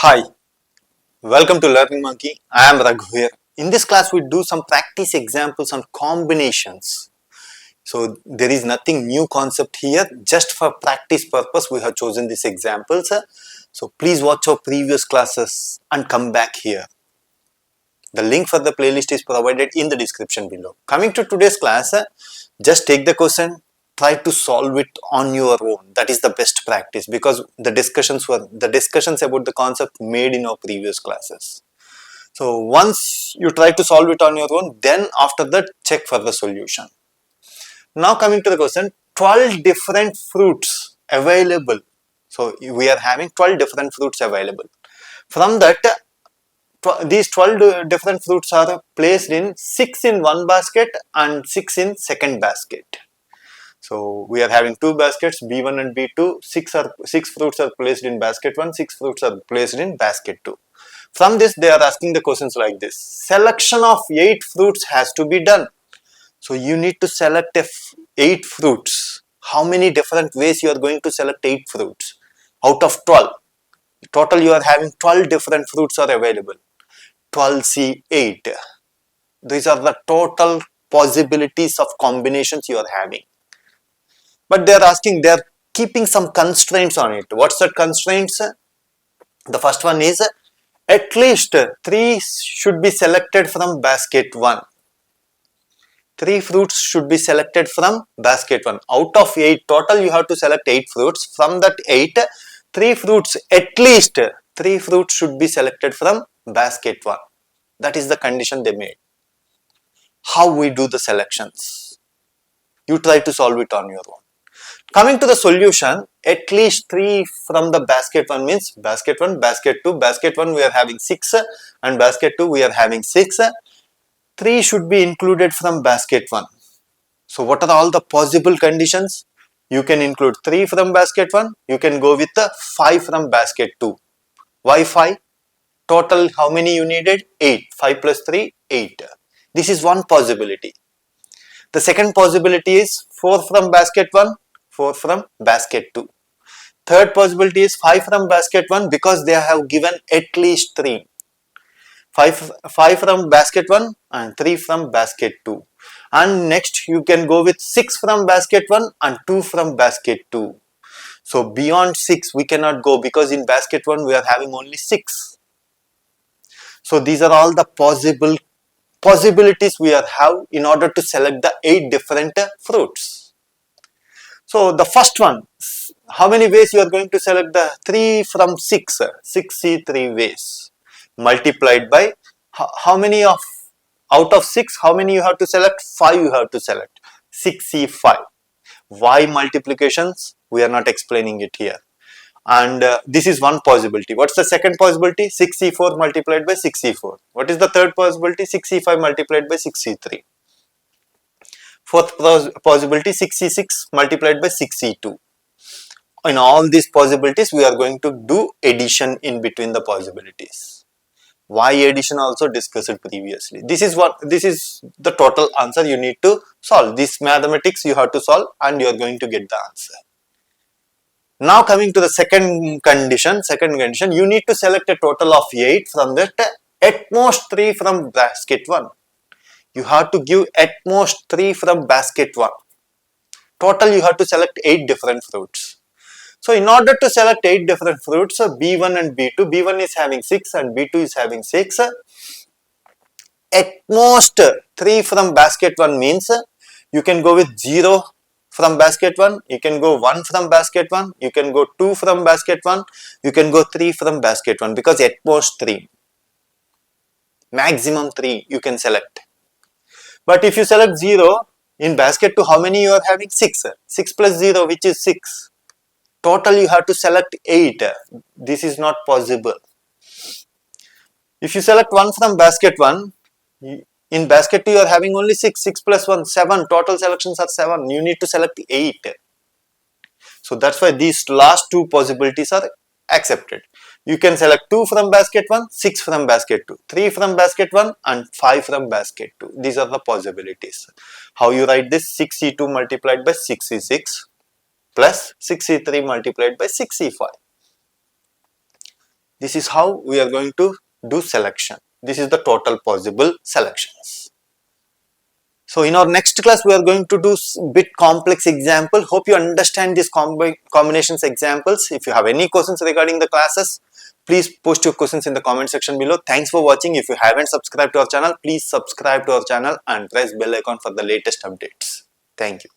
Hi, welcome to Learning Monkey. I am Raghu here. In this class, we do some practice examples on combinations. So there is nothing new concept here. Just for practice purpose, we have chosen these examples. So please watch our previous classes and come back here. The link for the playlist is provided in the description below. Coming to today's class, just take the question, try to solve it on your own. That is the best practice because the discussions about the concept made in our previous classes. So once you try to solve it on your own, then after that check for the solution. Now coming to the question, 12 different fruits available. So we are having 12 different fruits available. From that, these 12 different fruits are placed in 6 in one basket and 6 in second basket. So we are having two baskets, B1 and B2. Six fruits are placed in basket 1, 6 fruits are placed in basket 2. From this, they are asking the questions like this. Selection of 8 fruits has to be done. So you need to select 8 fruits. How many different ways you are going to select 8 fruits? Out of 12. Total you are having 12 different fruits are available. 12C8. These are the total possibilities of combinations you are having. But they are keeping some constraints on it. What's the constraints? The first one is at least 3 should be selected from basket 1. 3 fruits should be selected from basket 1. Out of 8, total you have to select 8 fruits. From that 8, 3 fruits, at least 3 fruits should be selected from basket 1. That is the condition they made. How we do the selections? You try to solve it on your own. Coming to the solution, at least 3 from the basket 1 means basket 1, basket 2, basket 1 we are having 6 and basket 2 we are having 6. 3 should be included from basket 1. So what are all the possible conditions? You can include 3 from basket 1, you can go with 5 from basket 2. Why 5? Total how many you needed? 8. 5 plus 3, 8. This is one possibility. The second possibility is 4 from basket 1, 4 from basket 2. Third possibility is 5 from basket 1 because they have given at least 3. 5 from basket 1 and 3 from basket 2. And next you can go with 6 from basket 1 and 2 from basket 2. So beyond 6 we cannot go because in basket 1 we are having only 6. So these are all the possibilities we have in order to select the 8 different fruits. So the first one, how many ways you are going to select the 3 from 6? 6C3 ways multiplied by how many of out of 6, how many you have to select? 5 you have to select. 6C5. Why multiplications? We are not explaining it here. And this is one possibility. What's the second possibility? 6C4 multiplied by 6C4. What is the third possibility? 6C5 multiplied by 6C3. Fourth possibility, 6C6 multiplied by 6C2. In all these possibilities, we are going to do addition in between the possibilities. Why addition also discussed previously. This is the total answer you need to solve. This mathematics you have to solve and you are going to get the answer. Now coming to the second condition, you need to select a total of 8 from that, at most 3 from basket 1. You have to give at most 3 from basket 1. Total you have to select 8 different fruits. So in order to select 8 different fruits, B1 and B2, B1 is having 6 and B2 is having 6. At most 3 from basket 1 means you can go with 0 from basket 1, you can go 1 from basket 1, you can go 2 from basket 1, you can go 3 from basket 1 because at most 3. Maximum 3 you can select. But if you select 0, in basket 2 how many you are having? 6. 6 plus 0 which is 6. Total you have to select 8. This is not possible. If you select 1 from basket 1, in basket 2 you are having only 6. 6 plus 1, 7. Total selections are 7. You need to select 8. So that's why these last two possibilities are accepted. You can select 2 from basket 1, 6 from basket 2, 3 from basket 1 and 5 from basket 2. These are the possibilities. How you write this? 6C2 multiplied by 6C6 plus 6C3 multiplied by 6C5. This is how we are going to do selection. This is the total possible selections. So in our next class, we are going to do bit complex example. Hope you understand these combinations examples. If you have any questions regarding the classes, please post your questions in the comment section below. Thanks for watching. If you haven't subscribed to our channel, please subscribe to our channel and press bell icon for the latest updates. Thank you.